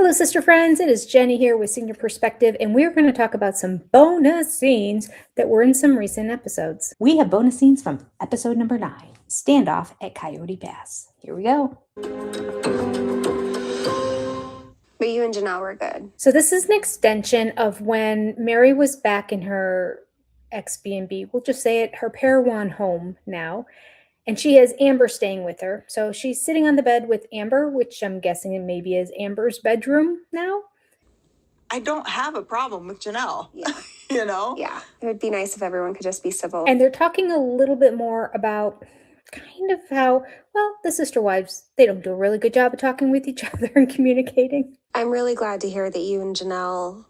Hello, sister friends. It is Jenny here with Senior Perspective, and we're going to talk about some bonus scenes that were in some recent episodes. We have bonus scenes from episode number 9, Standoff at Coyote Pass. Here we go. But you and Janelle were good. So this is an extension of when Mary was back in her ex-B&B. We'll just say it, her Parowan home now. And she has Amber staying with her. So she's sitting on the bed with Amber, which I'm guessing maybe is Amber's bedroom now. I don't have a problem with Janelle. Yeah. You know? Yeah. It would be nice if everyone could just be civil. And they're talking a little bit more about kind of how, well, the sister wives, they don't do a really good job of talking with each other and communicating. I'm really glad to hear that you and Janelle,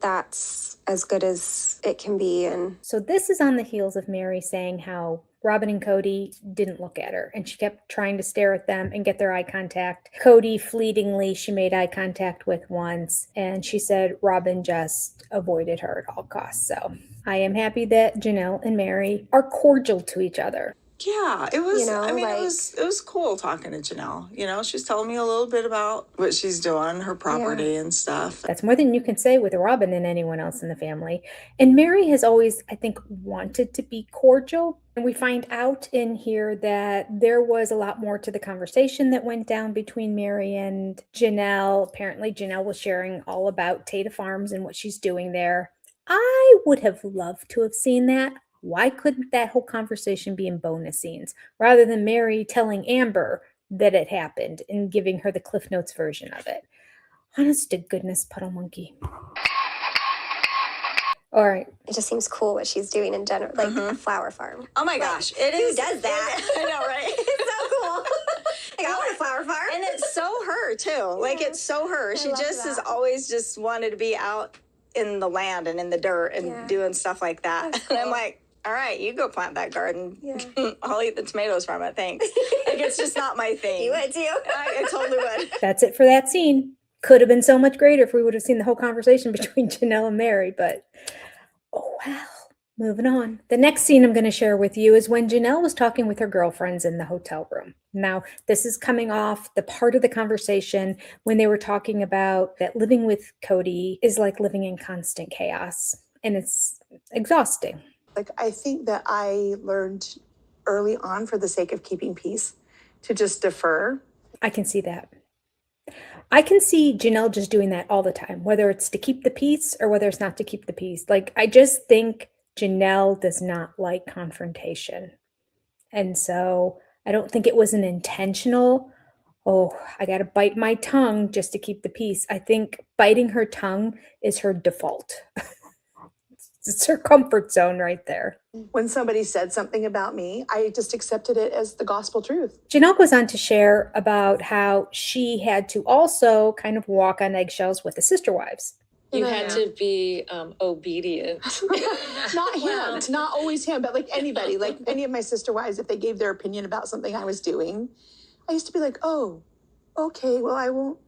that's as good as it can be. And so this is on the heels of Mary saying how Robin and Cody didn't look at her, and she kept trying to stare at them and get their eye contact. Cody, fleetingly, she made eye contact with once, and she said Robin just avoided her at all costs. So I am happy that Janelle and Mary are cordial to each other. Yeah, it was, it was cool talking to Janelle. You know, she's telling me a little bit about what she's doing, her property and stuff. That's more than you can say with Robin and anyone else in the family. And Mary has always, I think, wanted to be cordial. And we find out in here that there was a lot more to the conversation that went down between Mary and Janelle. Apparently, Janelle was sharing all about Tata Farms and what she's doing there. I would have loved to have seen that. Why couldn't that whole conversation be in bonus scenes rather than Mary telling Amber that it happened and giving her the Cliff Notes version of it? Honest to goodness, Puddle Monkey. All right. it just seems cool what she's doing in general, like a flower farm. Oh my gosh, it is. Who does that? I know, right? It's so cool. I want a flower farm. And it's so her, too. Like, it's so her. She just has always just wanted to be out in the land and in the dirt and doing stuff like that. That's cool. And I'm like, all right, you go plant that garden. Yeah. I'll eat the tomatoes from it, thanks. Like, it's just not my thing. You would too. I totally would. That's it for that scene. Could have been so much greater if we would have seen the whole conversation between Janelle and Mary, but oh well. Moving on. The next scene I'm going to share with you is when Janelle was talking with her girlfriends in the hotel room. Now, this is coming off the part of the conversation when they were talking about that living with Cody is like living in constant chaos, and it's exhausting. Like, I think that I learned early on, for the sake of keeping peace, to just defer. I can see that. I can see Janelle just doing that all the time, whether it's to keep the peace or whether it's not to keep the peace. Like, I just think Janelle does not like confrontation. And so I don't think it was an intentional, oh, I got to bite my tongue just to keep the peace. I think biting her tongue is her default. It's her comfort zone right there. When somebody said something about me, I just accepted it as the gospel truth. Janelle goes on to share about how she had to also kind of walk on eggshells with the sister wives. You had to be obedient. Not him, not always him, but like anybody, like any of my sister wives, if they gave their opinion about something I was doing, I used to be like, oh, okay, well, I won't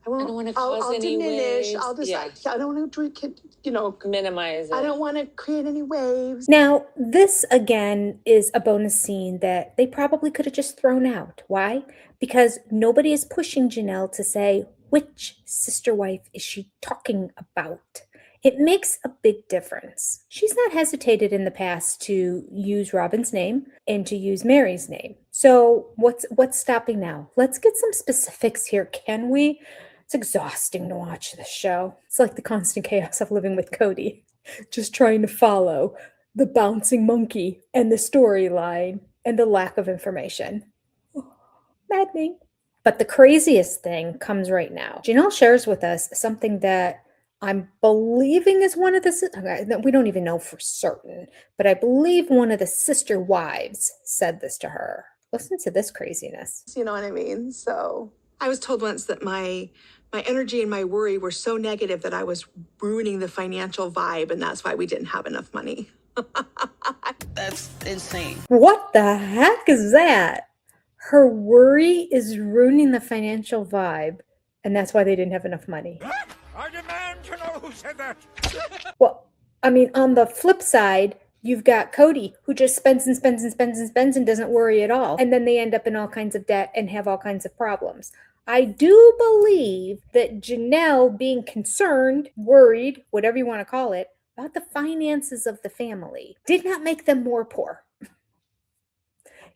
want to cause I'll any diminish. waves. I'll just, I don't want to, minimize it. I don't want to create any waves. Now, this again is a bonus scene that they probably could have just thrown out. Why? Because nobody is pushing Janelle to say, which sister wife is she talking about? It makes a big difference. She's not hesitated in the past to use Robin's name and to use Mary's name. So what's stopping now? Let's get some specifics here, can we? It's exhausting to watch this show. It's like the constant chaos of living with Cody, just trying to follow the bouncing monkey and the storyline and the lack of information. Maddening. But the craziest thing comes right now. Janelle shares with us something that I'm believing is one of the, we don't even know for certain, but I believe one of the sister wives said this to her. Listen to this craziness. You know what I mean? So I was told once that my energy and my worry were so negative that I was ruining the financial vibe, and that's why we didn't have enough money. That's insane. What the heck is that? Her worry is ruining the financial vibe, and that's why they didn't have enough money. I demand to know who said that. Well, I mean, on the flip side, you've got Cody, who just spends and spends and spends and spends and doesn't worry at all. And then they end up in all kinds of debt and have all kinds of problems. I do believe that Janelle being concerned, worried, whatever you want to call it, about the finances of the family did not make them more poor.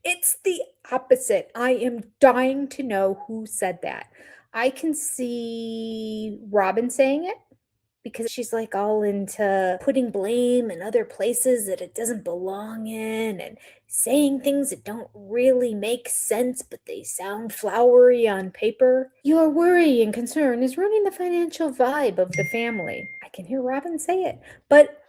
It's the opposite. I am dying to know who said that. I can see Robin saying it because she's like all into putting blame in other places that it doesn't belong in and saying things that don't really make sense, but they sound flowery on paper. Your worry and concern is ruining the financial vibe of the family. I can hear Robin say it, but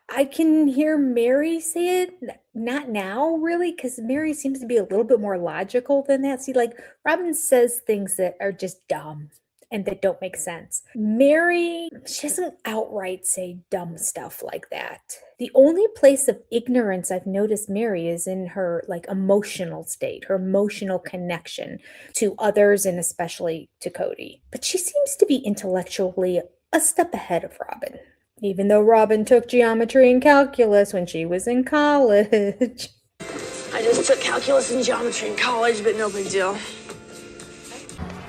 I can hear Mary say it, not now really, because Mary seems to be a little bit more logical than that. See, like Robin says things that are just dumb and that don't make sense. Mary, she doesn't outright say dumb stuff like that. The only place of ignorance I've noticed Mary is in her like emotional state, her emotional connection to others and especially to Cody. But she seems to be intellectually a step ahead of Robin. Even though Robin took geometry and calculus when she was in college. I just took calculus and geometry in college, but no big deal.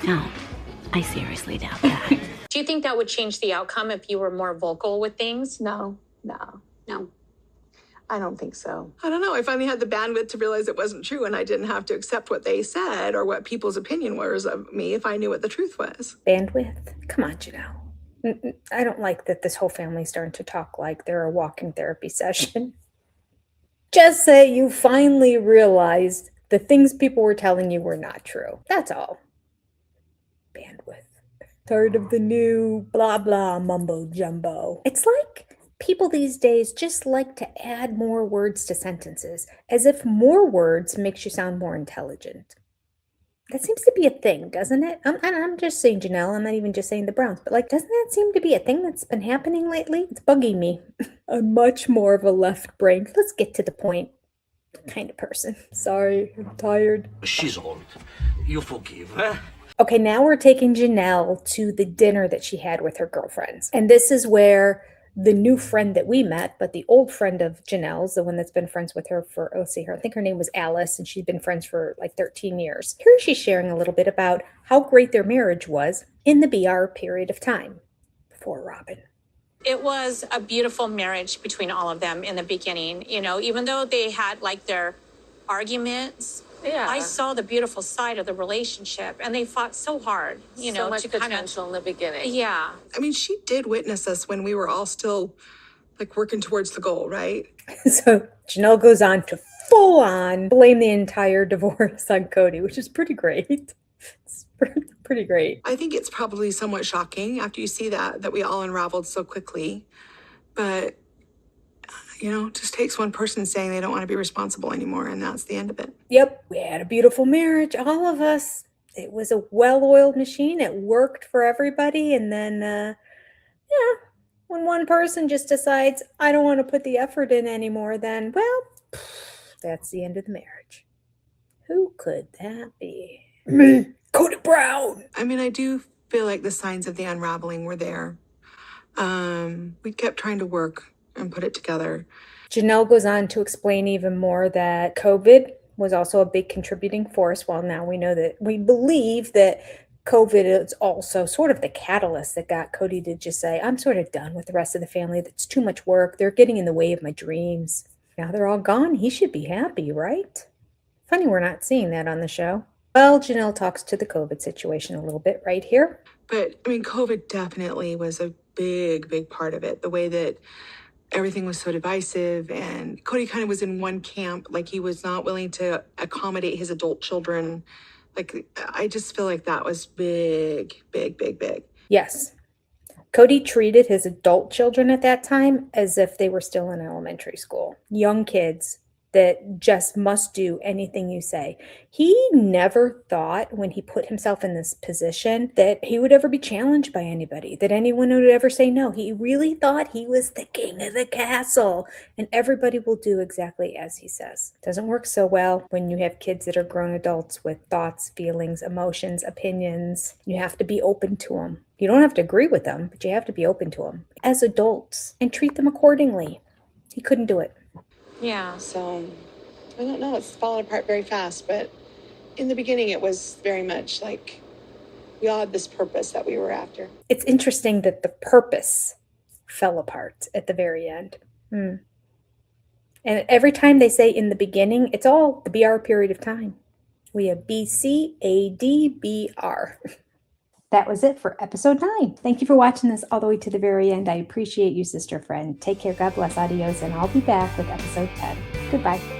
No, I seriously doubt that. Do you think that would change the outcome if you were more vocal with things? No. I don't think so. I don't know. I finally had the bandwidth to realize it wasn't true, and I didn't have to accept what they said or what people's opinion was of me if I knew what the truth was. Bandwidth? Come on, Janelle. I don't like that this whole family's starting to talk like they're a walking therapy session. Just say you finally realized the things people were telling you were not true. That's all. Bandwidth. Tired of the new blah blah mumbo jumbo. It's like people these days just like to add more words to sentences, as if more words makes you sound more intelligent. That seems to be a thing, doesn't it? I'm just saying Janelle, I'm not even just saying the Browns, but like, doesn't that seem to be a thing that's been happening lately? It's bugging me. I'm much more of a left brain, let's get to the point kind of person. Sorry, I'm tired. She's old. You forgive her? Okay, now we're taking Janelle to the dinner that she had with her girlfriends. And this is where the new friend that we met, but the old friend of Janelle's, the one that's been friends with her for, let's see her, I think her name was Alice, and she'd been friends for like 13 years. Here she's sharing a little bit about how great their marriage was in the BR period of time before Robin. It was a beautiful marriage between all of them in the beginning. You know, even though they had like their arguments, I saw the beautiful side of the relationship, and they fought so hard, you know, So much to kind potential in the beginning. Yeah. I mean, she did witness us when we were all still like working towards the goal, right? So Janelle goes on to full on blame the entire divorce on Cody, which is pretty great. It's pretty great. I think it's probably somewhat shocking after you see that we all unraveled so quickly. But, you know, it just takes one person saying they don't want to be responsible anymore, and that's the end of it. Yep, we had a beautiful marriage, all of us. It was a well-oiled machine. It worked for everybody. And then, when one person just decides, I don't want to put the effort in anymore, then, well, that's the end of the marriage. Who could that be? Me, Cody Brown. I mean, I do feel like the signs of the unraveling were there. We kept trying to work and put it together. Janelle goes on to explain even more that COVID was also a big contributing force. Well, now we know that we believe that COVID is also sort of the catalyst that got Cody to just say, I'm sort of done with the rest of the family. That's too much work. They're getting in the way of my dreams. Now they're all gone. He should be happy, right? Funny we're not seeing that on the show. Well, Janelle talks to the COVID situation a little bit right here. But, I mean, COVID definitely was a big part of it. The way that everything was so divisive, and Cody kind of was in one camp, like he was not willing to accommodate his adult children. Like, I just feel like that was big. Yes. Cody treated his adult children at that time as if they were still in elementary school. Young kids that just must do anything you say. He never thought when he put himself in this position that he would ever be challenged by anybody, that anyone would ever say no. He really thought he was the king of the castle and everybody will do exactly as he says. Doesn't work so well when you have kids that are grown adults with thoughts, feelings, emotions, opinions. You have to be open to them. You don't have to agree with them, but you have to be open to them as adults and treat them accordingly. He couldn't do it. Yeah. So, I don't know, it's fallen apart very fast, but in the beginning it was very much like We all had this purpose that we were after. It's interesting that the purpose fell apart at the very end. And every time they say in the beginning, it's all the BR period of time. We have BC, AD, BR. That was it for episode 9. Thank you for watching this all the way to the very end. I appreciate you, sister friend. Take care. God bless. Adios. And I'll be back with episode 10. Goodbye.